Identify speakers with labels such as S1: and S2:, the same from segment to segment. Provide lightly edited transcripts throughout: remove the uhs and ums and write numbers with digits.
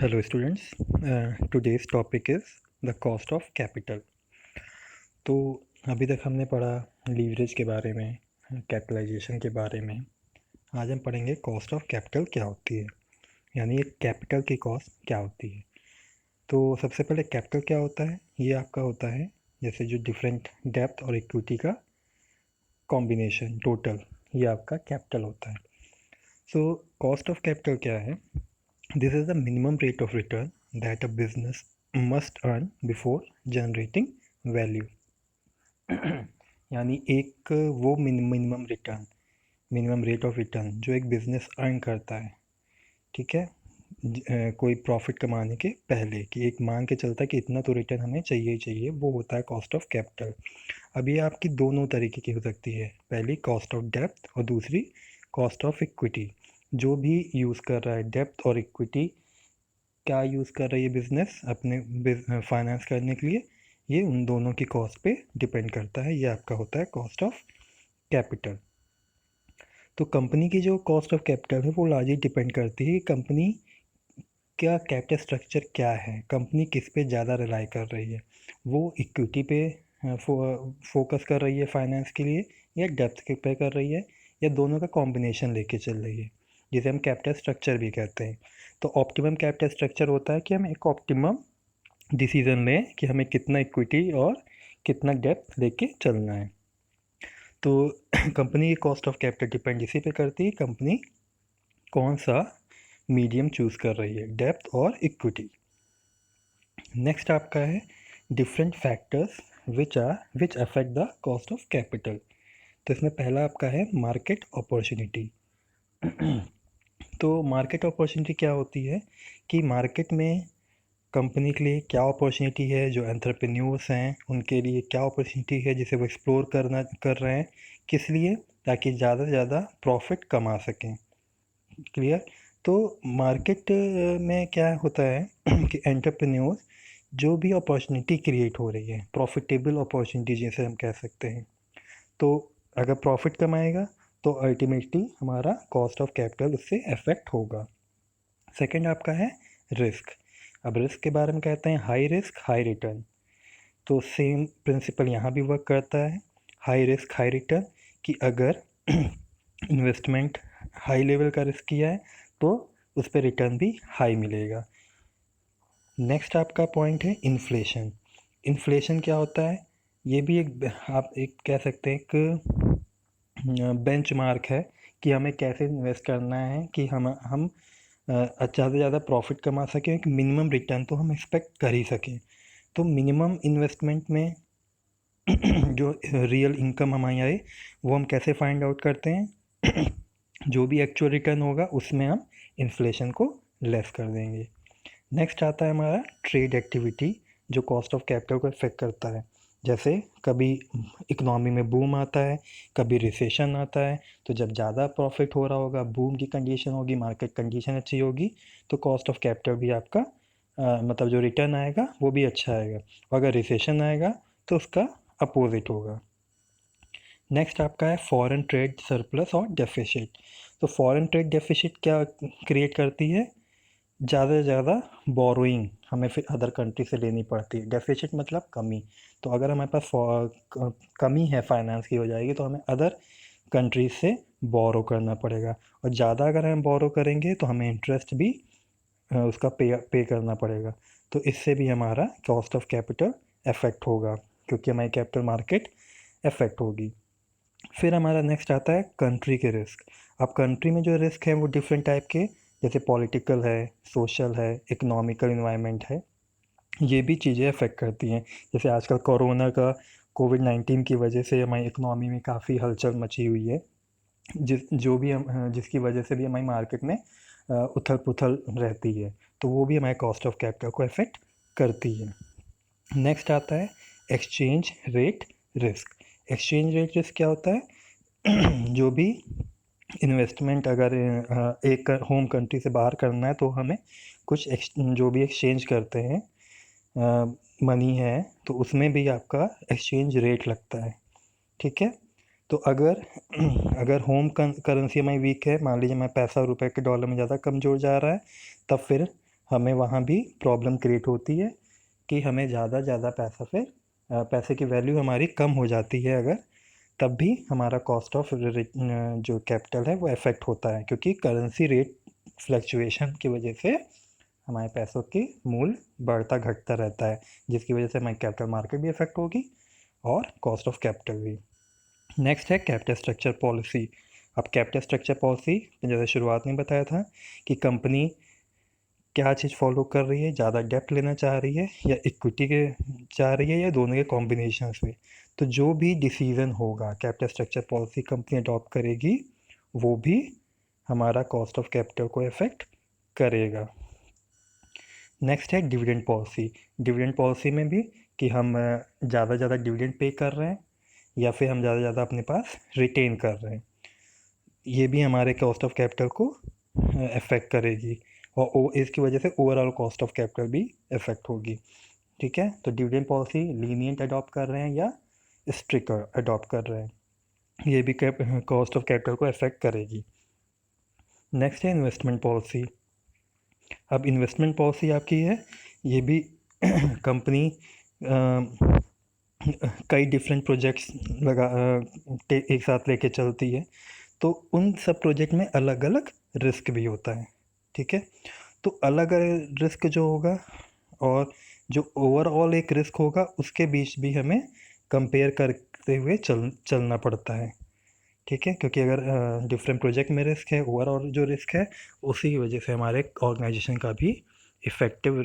S1: Hello students, today's topic is the cost of capital. तो अभी तक हमने पढ़ा लीवरेज के बारे में, कैपिटलाइजेशन के बारे में। आज हम पढ़ेंगे कॉस्ट ऑफ कैपिटल क्या होती है, यानी एक कैपिटल की कॉस्ट क्या होती है। तो सबसे पहले कैपिटल क्या होता है, ये आपका होता है जैसे जो डिफरेंट डेप्थ और इक्विटी का कॉम्बिनेशन टोटल, ये आपका कैपिटल होता है। सो कॉस्ट ऑफ कैपिटल क्या है? This is the minimum rate of return that a business must earn before generating value. यानी एक वो minimum return, minimum rate of return जो एक बिजनेस अर्न करता है, ठीक है, कोई प्रॉफिट कमाने के पहले, कि एक मान के चलता है कि इतना तो रिटर्न हमें चाहिए ही चाहिए, वो होता है कॉस्ट ऑफ कैपिटल। अब ये आपकी दोनों तरीके की हो सकती है, पहली कॉस्ट ऑफ डेप्थ और दूसरी कॉस्ट ऑफ इक्विटी। जो भी यूज़ कर रहा है डेप्थ और इक्विटी, क्या यूज़ कर रही है बिज़नेस अपने फाइनेंस करने के लिए, ये उन दोनों की कॉस्ट पे डिपेंड करता है। ये आपका होता है कॉस्ट ऑफ कैपिटल। तो कंपनी की जो कॉस्ट ऑफ कैपिटल है वो लार्जली डिपेंड करती है कि कंपनी का कैपिटल स्ट्रक्चर क्या है, कंपनी किस पे ज़्यादा रिलाई कर रही है, वो इक्विटी पे फोकस कर रही है फाइनेंस के लिए, या डेप्थ के पे कर रही है, या दोनों का कॉम्बिनेशन लेके चल रही है, जिसे हम कैपिटल स्ट्रक्चर भी कहते हैं। तो ऑप्टिमम कैपिटल स्ट्रक्चर होता है कि हम एक ऑप्टिमम डिसीज़न लें कि हमें कितना इक्विटी और कितना डेप्थ लेके चलना है। तो कंपनी की कॉस्ट ऑफ कैपिटल डिपेंड इसी पे करती है कंपनी कौन सा मीडियम चूज़ कर रही है, डेप्थ और इक्विटी। नेक्स्ट आपका है different factors which affect the cost of capital. तो इसमें पहला आपका है मार्केट अपॉर्चुनिटी। तो मार्केट अपॉर्चुनिटी क्या होती है कि मार्केट में कंपनी के लिए क्या अपॉर्चुनिटी है, जो एंटरप्रेन्योर्स हैं उनके लिए क्या अपॉर्चुनिटी है जिसे वो एक्सप्लोर कर रहे हैं, किस लिए, ताकि ज़्यादा से ज़्यादा प्रॉफिट कमा सकें। क्लियर? तो मार्केट में क्या होता है कि एंटरप्रेन्योर्स जो भी अपॉर्चुनिटी क्रिएट हो रही है, प्रॉफिटेबल अपॉर्चुनिटी जैसे हम कह सकते हैं, तो अगर प्रॉफिट कमाएगा तो अल्टीमेटली हमारा कॉस्ट ऑफ कैपिटल उससे अफेक्ट होगा। सेकंड आपका है रिस्क। अब रिस्क के बारे में कहते हैं हाई रिस्क हाई रिटर्न। तो सेम प्रिंसिपल यहाँ भी वर्क करता है, हाई रिस्क हाई रिटर्न, कि अगर इन्वेस्टमेंट हाई लेवल का रिस्क किया है तो उस पर रिटर्न भी हाई मिलेगा। नेक्स्ट आपका पॉइंट है इन्फ्लेशन। इन्फ्लेशन क्या होता है? ये भी एक, आप एक कह सकते हैं एक बेंचमार्क है कि हमें कैसे इन्वेस्ट करना है कि हम ज़्यादा से ज़्यादा प्रॉफिट कमा सकें, कि मिनिमम रिटर्न तो हम एक्सपेक्ट कर ही सकें। तो मिनिमम इन्वेस्टमेंट में जो रियल इनकम हमारी आए वो हम कैसे फाइंड आउट करते हैं? जो भी एक्चुअल रिटर्न होगा उसमें हम इन्फ्लेशन को लेस कर देंगे। नेक्स्ट आता है हमारा ट्रेड एक्टिविटी, जो कॉस्ट ऑफ कैपिटल को इफेक्ट करता है। जैसे कभी इकोनॉमी में बूम आता है, कभी रिसेशन आता है, तो जब ज़्यादा प्रॉफिट हो रहा होगा, बूम की कंडीशन होगी, मार्केट कंडीशन अच्छी होगी, तो कॉस्ट ऑफ कैपिटल भी आपका मतलब जो रिटर्न आएगा वो भी अच्छा आएगा। और अगर रिसेशन आएगा तो उसका अपोजिट होगा। नेक्स्ट आपका है फॉरेन ट्रेड सरप्लस और डेफिसिट। तो फॉरेन ट्रेड डेफिसिट क्या क्रिएट करती है? ज़्यादा से ज़्यादा बोरोइंग हमें फिर अदर कंट्री से लेनी पड़ती है। डेफिसिट मतलब कमी। तो अगर हमारे पास कमी है फाइनेंस की हो जाएगी, तो हमें अदर कंट्रीज से बोरो करना पड़ेगा, और ज़्यादा अगर हम बोरो करेंगे तो हमें इंटरेस्ट भी उसका पे करना पड़ेगा। तो इससे भी हमारा कॉस्ट ऑफ कैपिटल अफेक्ट होगा, क्योंकि हमारी कैपिटल मार्केट अफेक्ट होगी। फिर हमारा नेक्स्ट आता है कंट्री के रिस्क। अब कंट्री में जो रिस्क है वो डिफरेंट टाइप के, जैसे पॉलिटिकल है, सोशल है, इकोनॉमिकल इन्वायरमेंट है, ये भी चीज़ें अफेक्ट करती हैं। जैसे आजकल कोरोना का, कोविड-19 की वजह से हमारी इकोनॉमी में काफ़ी हलचल मची हुई है, जिसकी वजह से भी हमारी मार्केट में उथल पुथल रहती है, तो वो भी हमारे कॉस्ट ऑफ कैपिटल को अफेक्ट करती है। नेक्स्ट आता है exchange rate risk. Exchange rate risk क्या होता है? जो भी इन्वेस्टमेंट अगर एक होम कंट्री से बाहर करना है, तो हमें कुछ जो भी एक्सचेंज करते हैं मनी है, तो उसमें भी आपका एक्सचेंज रेट लगता है, ठीक है। तो अगर अगर करेंसी हमारी वीक है, मान लीजिए हमारा पैसा रुपए के डॉलर में ज़्यादा कमज़ोर जा रहा है, तब फिर हमें वहाँ भी प्रॉब्लम क्रिएट होती है कि हमें ज़्यादा पैसा फिर पैसे की वैल्यू हमारी कम हो जाती है अगर, तब भी हमारा कॉस्ट ऑफ जो कैपिटल है वो अफेक्ट होता है, क्योंकि करेंसी रेट फ्लक्चुएशन की वजह से हमारे पैसों की मूल्य बढ़ता घटता रहता है, जिसकी वजह से हमारी कैपिटल मार्केट भी अफेक्ट होगी और कॉस्ट ऑफ कैपिटल भी। नेक्स्ट है कैपिटल स्ट्रक्चर पॉलिसी। अब कैपिटल स्ट्रक्चर पॉलिसी जैसे शुरुआत में बताया था कि कंपनी क्या चीज़ फॉलो कर रही है, ज़्यादा डेप्ट लेना चाह रही है या इक्विटी के चाह रही है या दोनों के कॉम्बिनेशन में। तो जो भी डिसीज़न होगा capital structure policy company adopt करेगी, वो भी हमारा कॉस्ट ऑफ कैपिटल को इफ़ेक्ट करेगा। नेक्स्ट है डिविडेंड पॉलिसी। डिविडेंड पॉलिसी में भी कि हम ज़्यादा डिविडेंड पे कर रहे हैं या फिर हम ज़्यादा अपने पास रिटेन कर रहे हैं, ये भी हमारे कॉस्ट ऑफ कैपिटल को अफेक्ट करेगी और इसकी वजह से ओवरऑल कॉस्ट ऑफ कैपिटल भी अफेक्ट होगी। ठीक है, तो डिविडेंड पॉलिसी लीनियंट अडॉप्ट कर रहे हैं या स्ट्रिक्टर अडॉप्ट कर रहे हैं, ये भी कॉस्ट ऑफ कैपिटल को अफेक्ट करेगी। नेक्स्ट है इन्वेस्टमेंट पॉलिसी। अब इन्वेस्टमेंट पॉलिसी आपकी है, ये भी कंपनी कई डिफरेंट प्रोजेक्ट्स एक साथ लेके चलती है, तो उन सब प्रोजेक्ट में अलग अलग रिस्क भी होता है। ठीक है, तो अलग अलग रिस्क जो होगा और जो ओवरऑल एक रिस्क होगा उसके बीच भी हमें कंपेयर करते हुए चलना पड़ता है। ठीक है, क्योंकि अगर डिफरेंट प्रोजेक्ट में रिस्क है, ओवरऑल जो रिस्क है उसी की वजह से हमारे ऑर्गेनाइजेशन का भी इफ़ेक्टिव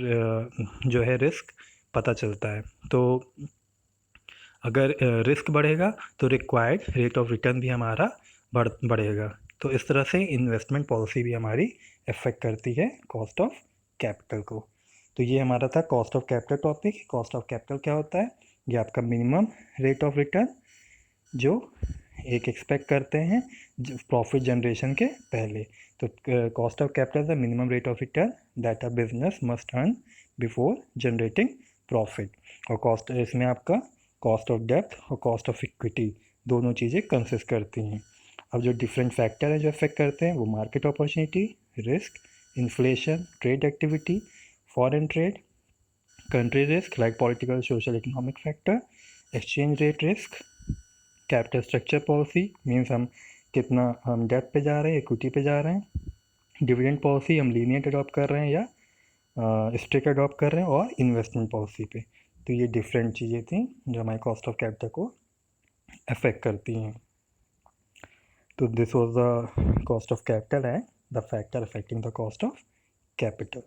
S1: जो है रिस्क पता चलता है। तो अगर रिस्क बढ़ेगा तो रिक्वायर्ड रेट ऑफ रिटर्न भी हमारा बढ़ेगा। तो इस तरह से इन्वेस्टमेंट पॉलिसी भी हमारी इफ़ेक्ट करती है कॉस्ट ऑफ कैपिटल को। तो ये हमारा था cost of capital topic. Cost of capital क्या होता है? ये आपका मिनिमम रेट ऑफ रिटर्न जो एक एक्सपेक्ट करते हैं प्रॉफिट जनरेशन के पहले। तो cost of capital the minimum rate of return that a business must earn before generating profit. और कॉस्ट इसमें आपका कॉस्ट ऑफ डेप्थ और कॉस्ट ऑफ इक्विटी दोनों चीज़ें कंसिस्ट करती हैं। अब जो डिफरेंट फैक्टर हैं जो अफेक्ट करते हैं वो market opportunity, risk, inflation, trade activity, foreign trade, country risk like political, social, economic factor, exchange rate risk, capital structure policy means हम डेप्थ पे जा रहे हैं, इक्विटी पे जा रहे हैं, डिविडेंड पॉलिसी हम लीनियंट अडॉप्ट कर रहे हैं या स्ट्रिक्ट अडॉप्ट कर रहे हैं, और इन्वेस्टमेंट पॉलिसी पे। तो ये डिफरेंट चीज़ें थी जो हमारे कॉस्ट ऑफ कैपिटल को अफेक्ट करती हैं। तो this was the cost of capital and the factor affecting the cost of capital.